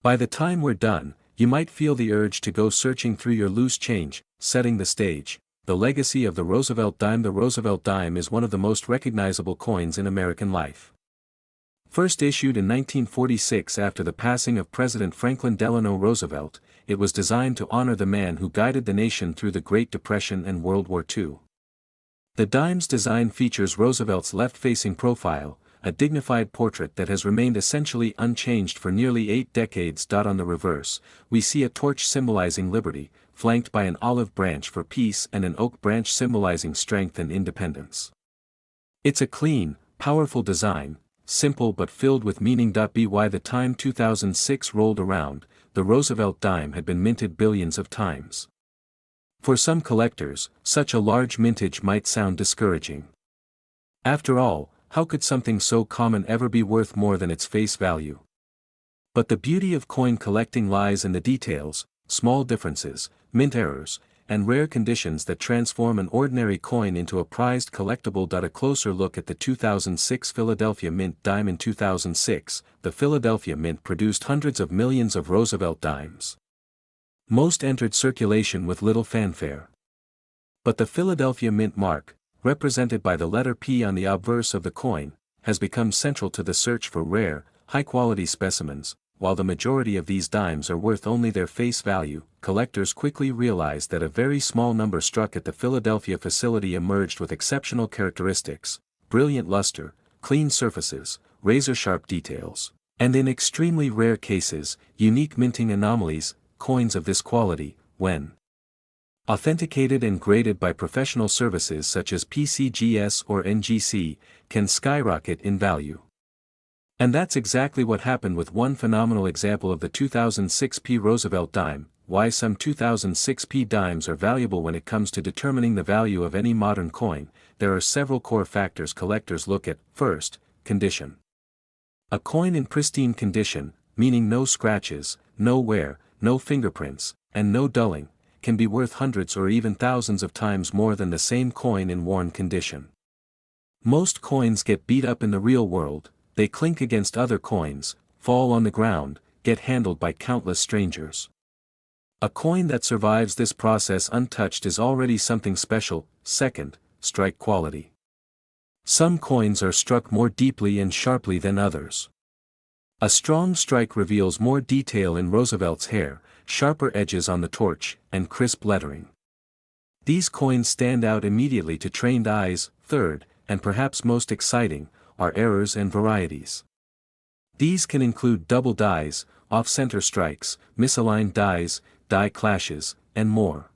By the time we're done, you might feel the urge to go searching through your loose change. Setting the stage. The legacy of the Roosevelt dime. The Roosevelt dime is one of the most recognizable coins in American life. First issued in 1946 after the passing of President Franklin Delano Roosevelt, it was designed to honor the man who guided the nation through the Great Depression and World War II. The dime's design features Roosevelt's left-facing profile, a dignified portrait that has remained essentially unchanged for nearly 8 decades. On the reverse, we see a torch symbolizing liberty, flanked by an olive branch for peace and an oak branch symbolizing strength and independence. It's a clean, powerful design, simple but filled with meaning. By the time 2006 rolled around, the Roosevelt dime had been minted billions of times. For some collectors, such a large mintage might sound discouraging. After all, how could something so common ever be worth more than its face value? But the beauty of coin collecting lies in the details, small differences, mint errors, and rare conditions that transform an ordinary coin into a prized collectible. A closer look at the 2006 Philadelphia Mint dime. In 2006, the Philadelphia Mint produced hundreds of millions of Roosevelt dimes. Most entered circulation with little fanfare. But the Philadelphia Mint mark, represented by the letter P on the obverse of the coin, has become central to the search for rare, high-quality specimens. While the majority of these dimes are worth only their face value, collectors quickly realized that a very small number struck at the Philadelphia facility emerged with exceptional characteristics: brilliant luster, clean surfaces, razor-sharp details, and in extremely rare cases, unique minting anomalies. Coins of this quality, when authenticated and graded by professional services such as PCGS or NGC, can skyrocket in value. And that's exactly what happened with one phenomenal example of the 2006 P Roosevelt dime. Why some 2006 P dimes are valuable. When it comes to determining the value of any modern coin, there are several core factors collectors look at. First, condition. A coin in pristine condition, meaning no scratches, no wear, no fingerprints, and no dulling, can be worth hundreds or even thousands of times more than the same coin in worn condition. Most coins get beat up in the real world. They clink against other coins, fall on the ground, get handled by countless strangers. A coin that survives this process untouched is already something special. Second, strike quality. Some coins are struck more deeply and sharply than others. A strong strike reveals more detail in Roosevelt's hair, sharper edges on the torch, and crisp lettering. These coins stand out immediately to trained eyes. Third, and perhaps most exciting, are errors and varieties. These can include double dies, off-center strikes, misaligned dies, die clashes, and more.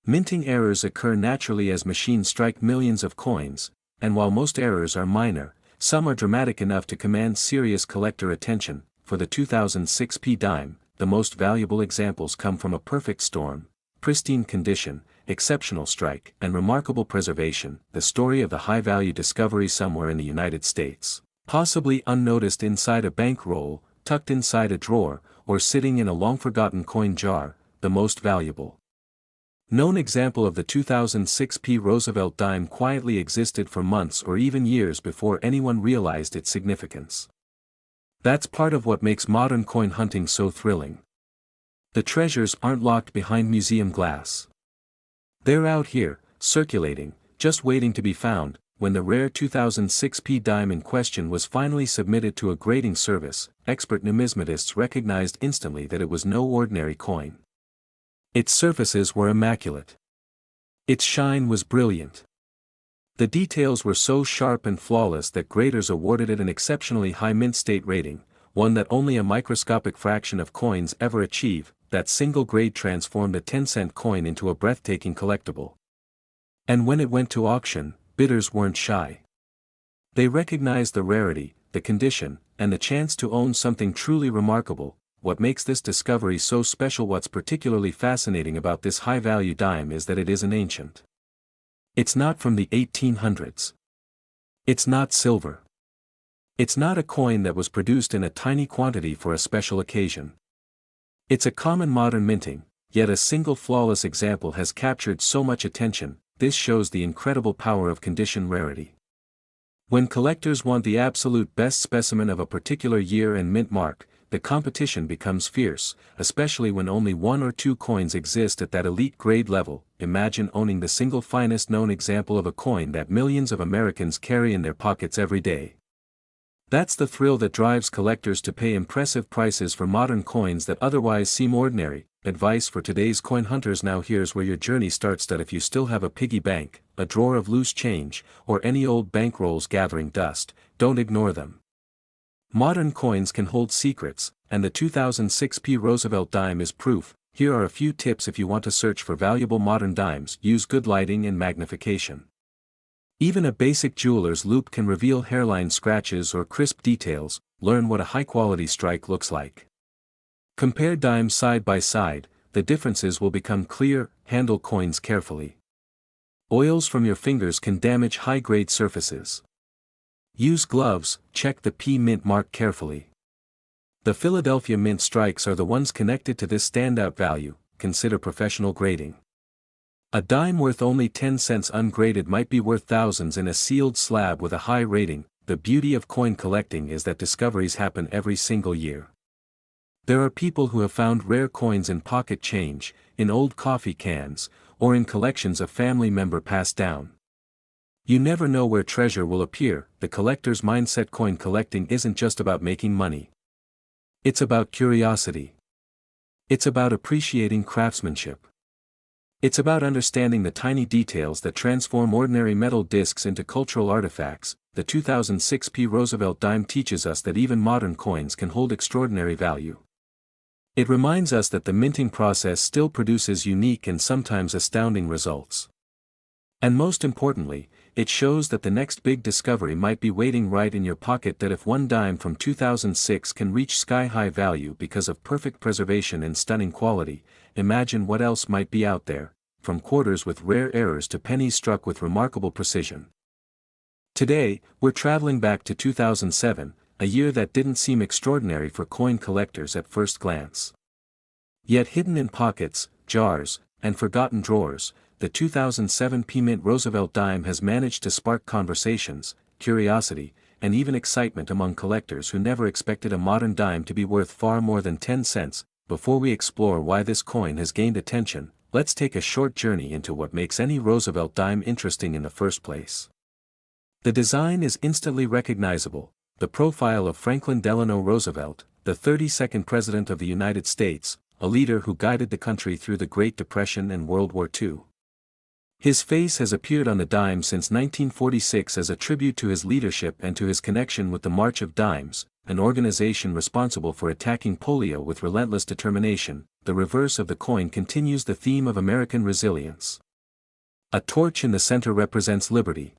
Minting errors occur naturally as machines strike millions of coins, and while most errors are minor, some are dramatic enough to command serious collector attention. For the 2006 P dime, the most valuable examples come from a perfect storm: pristine condition, exceptional strike, and remarkable preservation. The story of the high-value discovery somewhere in the United States, possibly unnoticed inside a bankroll, tucked inside a drawer, or sitting in a long-forgotten coin jar, the most valuable known example of the 2006 P Roosevelt dime quietly existed for months or even years before anyone realized its significance. That's part of what makes modern coin hunting so thrilling. The treasures aren't locked behind museum glass. They're out here, circulating, just waiting to be found. When the rare 2006 P dime in question was finally submitted to a grading service, expert numismatists recognized instantly that it was no ordinary coin. Its surfaces were immaculate. Its shine was brilliant. The details were so sharp and flawless that graders awarded it an exceptionally high mint state rating, one that only a microscopic fraction of coins ever achieve. That single grade transformed a 10-cent coin into a breathtaking collectible. And when it went to auction, bidders weren't shy. They recognize the rarity, the condition, and the chance to own something truly remarkable. What makes this discovery so special? What's particularly fascinating about this high-value dime is that it isn't ancient. It's not from the 1800s. It's not silver. It's not a coin that was produced in a tiny quantity for a special occasion. It's a common modern minting, yet a single flawless example has captured so much attention. This shows the incredible power of condition rarity. When collectors want the absolute best specimen of a particular year and mint mark, the competition becomes fierce, especially when only one or two coins exist at that elite grade level. Imagine owning the single finest known example of a coin that millions of Americans carry in their pockets every day. That's the thrill that drives collectors to pay impressive prices for modern coins that otherwise seem ordinary. Advice for today's coin hunters: now here's where your journey starts. That if you still have a piggy bank, a drawer of loose change, or any old bankrolls gathering dust, don't ignore them. Modern coins can hold secrets, and the 2006 Roosevelt dime is proof. Here are a few tips if you want to search for valuable modern dimes. Use good lighting and magnification. Even a basic jeweler's loupe can reveal hairline scratches or crisp details. Learn what a high-quality strike looks like. Compare dimes side by side, the differences will become clear. Handle coins carefully. Oils from your fingers can damage high-grade surfaces. Use gloves. Check the P mint mark carefully. The Philadelphia mint strikes are the ones connected to this standout value. Consider professional grading. A dime worth only 10 cents ungraded might be worth thousands in a sealed slab with a high rating. The beauty of coin collecting is that discoveries happen every single year. There are people who have found rare coins in pocket change, in old coffee cans, or in collections a family member passed down. You never know where treasure will appear. The collector's mindset. Coin collecting isn't just about making money. It's about curiosity. It's about appreciating craftsmanship. It's about understanding the tiny details that transform ordinary metal discs into cultural artifacts. The 2006 Roosevelt dime teaches us that even modern coins can hold extraordinary value. It reminds us that the minting process still produces unique and sometimes astounding results. And most importantly, it shows that the next big discovery might be waiting right in your pocket. That if one dime from 2006 can reach sky-high value because of perfect preservation and stunning quality, imagine what else might be out there, from quarters with rare errors to pennies struck with remarkable precision. Today, we're traveling back to 2007, a year that didn't seem extraordinary for coin collectors at first glance. Yet hidden in pockets, jars, and forgotten drawers, the 2007 Mint Roosevelt dime has managed to spark conversations, curiosity, and even excitement among collectors who never expected a modern dime to be worth far more than 10 cents. Before we explore why this coin has gained attention, let's take a short journey into what makes any Roosevelt dime interesting in the first place. The design is instantly recognizable. The profile of Franklin Delano Roosevelt, the 32nd President of the United States, a leader who guided the country through the Great Depression and World War II. His face has appeared on the dime since 1946 as a tribute to his leadership and to his connection with the March of Dimes, an organization responsible for attacking polio with relentless determination. The reverse of the coin continues the theme of American resilience. A torch in the center represents liberty.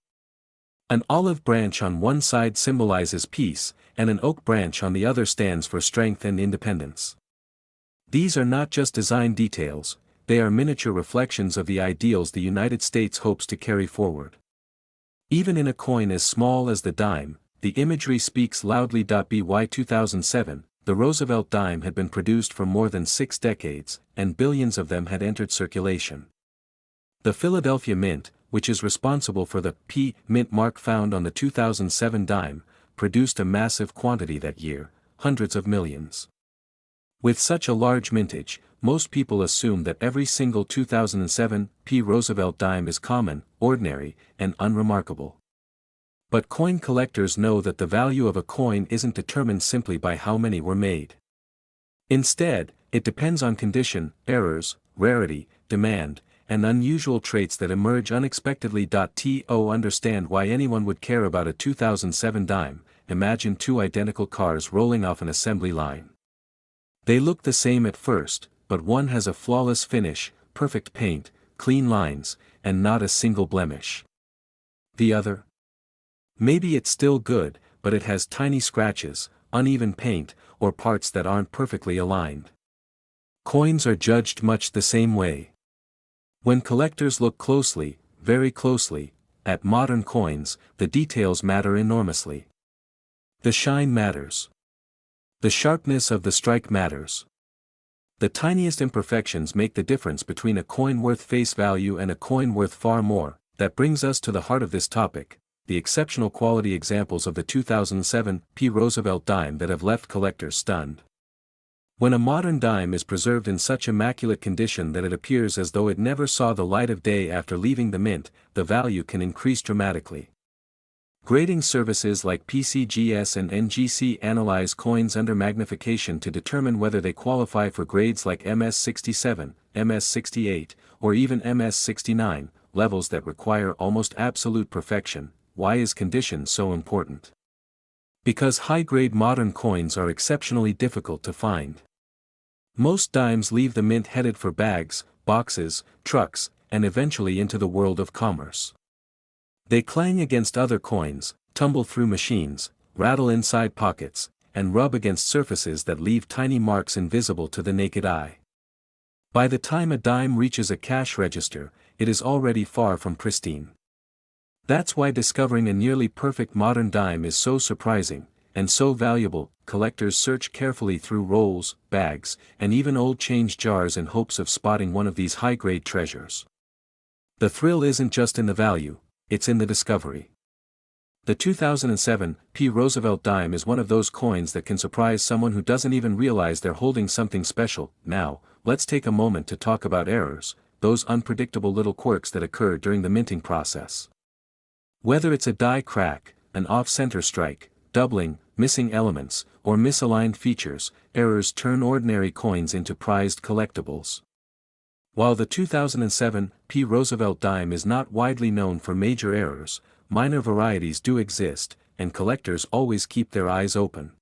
An olive branch on one side symbolizes peace, and an oak branch on the other stands for strength and independence. These are not just design details, they are miniature reflections of the ideals the United States hopes to carry forward. Even in a coin as small as the dime, the imagery speaks loudly. By 2007, the Roosevelt dime had been produced for more than 6 decades, and billions of them had entered circulation. The Philadelphia Mint, which is responsible for the P mint mark found on the 2007 dime, produced a massive quantity that year, hundreds of millions. With such a large mintage, most people assume that every single 2007 P Roosevelt dime is common, ordinary, and unremarkable. But coin collectors know that the value of a coin isn't determined simply by how many were made. Instead, it depends on condition, errors, rarity, demand, and unusual traits that emerge unexpectedly. To understand why anyone would care about a 2007 dime, imagine 2 identical cars rolling off an assembly line. They look the same at first, but one has a flawless finish, perfect paint, clean lines, and not a single blemish. The other? Maybe it's still good, but it has tiny scratches, uneven paint, or parts that aren't perfectly aligned. Coins are judged much the same way. When collectors look closely, very closely, at modern coins, the details matter enormously. The shine matters. The sharpness of the strike matters. The tiniest imperfections make the difference between a coin worth face value and a coin worth far more. That brings us to the heart of this topic, the exceptional quality examples of the 2007 Roosevelt dime that have left collectors stunned. When a modern dime is preserved in such immaculate condition that it appears as though it never saw the light of day after leaving the mint, the value can increase dramatically. Grading services like PCGS and NGC analyze coins under magnification to determine whether they qualify for grades like MS67, MS68, or even MS69, levels that require almost absolute perfection. Why is condition so important? Because high-grade modern coins are exceptionally difficult to find. Most dimes leave the mint headed for bags, boxes, trucks, and eventually into the world of commerce. They clang against other coins, tumble through machines, rattle inside pockets, and rub against surfaces that leave tiny marks invisible to the naked eye. By the time a dime reaches a cash register, it is already far from pristine. That's why discovering a nearly perfect modern dime is so surprising, and so valuable. Collectors search carefully through rolls, bags, and even old change jars in hopes of spotting one of these high-grade treasures. The thrill isn't just in the value, it's in the discovery. The 2007 Roosevelt dime is one of those coins that can surprise someone who doesn't even realize they're holding something special. Now, let's take a moment to talk about errors, those unpredictable little quirks that occur during the minting process. Whether it's a die crack, an off-center strike, doubling, missing elements, or misaligned features, errors turn ordinary coins into prized collectibles. While the 2007 Roosevelt dime is not widely known for major errors, minor varieties do exist, and collectors always keep their eyes open.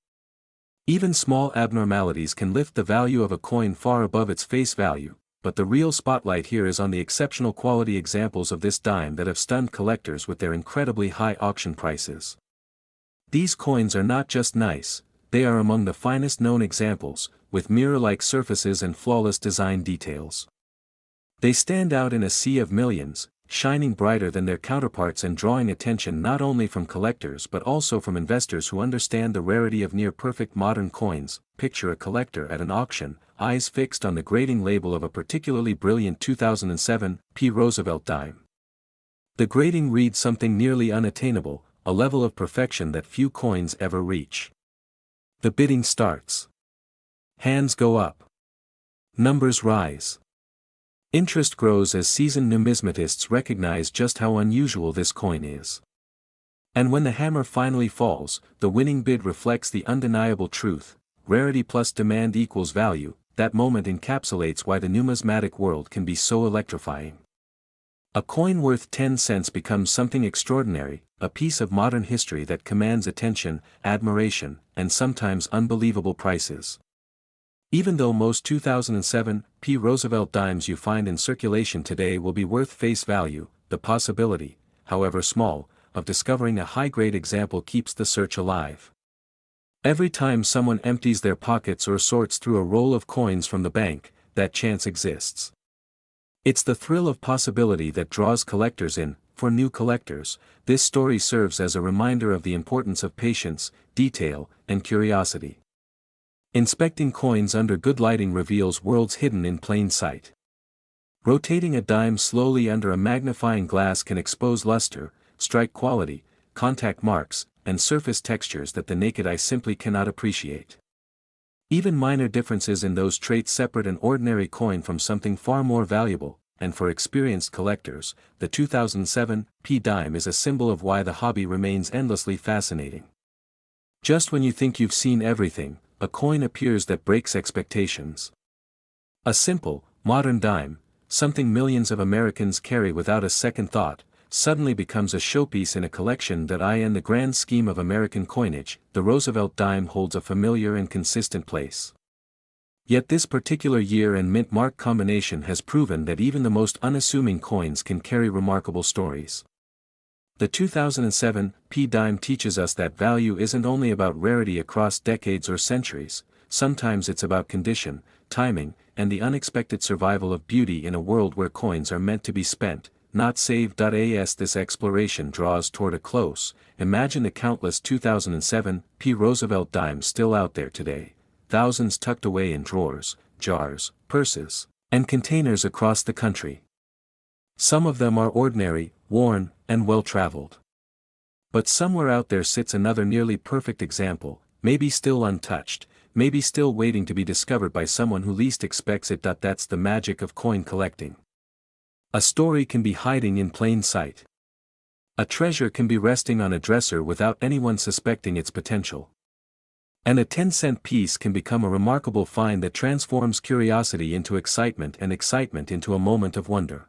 Even small abnormalities can lift the value of a coin far above its face value, but the real spotlight here is on the exceptional quality examples of this dime that have stunned collectors with their incredibly high auction prices. These coins are not just nice, they are among the finest known examples, with mirror-like surfaces and flawless design details. They stand out in a sea of millions, shining brighter than their counterparts and drawing attention not only from collectors but also from investors who understand the rarity of near-perfect modern coins. Picture a collector at an auction, eyes fixed on the grading label of a particularly brilliant 2007 Roosevelt dime. The grading reads something nearly unattainable, a level of perfection that few coins ever reach. The bidding starts. Hands go up. Numbers rise. Interest grows as seasoned numismatists recognize just how unusual this coin is. And when the hammer finally falls, the winning bid reflects the undeniable truth: rarity plus demand equals value. That moment encapsulates why the numismatic world can be so electrifying. A coin worth 10 cents becomes something extraordinary, a piece of modern history that commands attention, admiration, and sometimes unbelievable prices. Even though most 2007 Roosevelt dimes you find in circulation today will be worth face value, the possibility, however small, of discovering a high-grade example keeps the search alive. Every time someone empties their pockets or sorts through a roll of coins from the bank, that chance exists. It's the thrill of possibility that draws collectors in. For new collectors, this story serves as a reminder of the importance of patience, detail, and curiosity. Inspecting coins under good lighting reveals worlds hidden in plain sight. Rotating a dime slowly under a magnifying glass can expose luster, strike quality, contact marks, and surface textures that the naked eye simply cannot appreciate. Even minor differences in those traits separate an ordinary coin from something far more valuable, and for experienced collectors, the 2007 dime is a symbol of why the hobby remains endlessly fascinating. Just when you think you've seen everything, a coin appears that breaks expectations. A simple, modern dime, something millions of Americans carry without a second thought, suddenly becomes a showpiece in a collection that in the grand scheme of American coinage, the Roosevelt dime holds a familiar and consistent place. Yet this particular year and mint mark combination has proven that even the most unassuming coins can carry remarkable stories. The 2007 P dime teaches us that value isn't only about rarity across decades or centuries, sometimes it's about condition, timing, and the unexpected survival of beauty in a world where coins are meant to be spent, not saved. As this exploration draws toward a close, imagine the countless 2007 P Roosevelt dimes still out there today, thousands tucked away in drawers, jars, purses, and containers across the country. Some of them are ordinary, worn, and well-traveled. But somewhere out there sits another nearly perfect example, maybe still untouched, maybe still waiting to be discovered by someone who least expects it. That's the magic of coin collecting. A story can be hiding in plain sight. A treasure can be resting on a dresser without anyone suspecting its potential. And a 10-cent piece can become a remarkable find that transforms curiosity into excitement and excitement into a moment of wonder.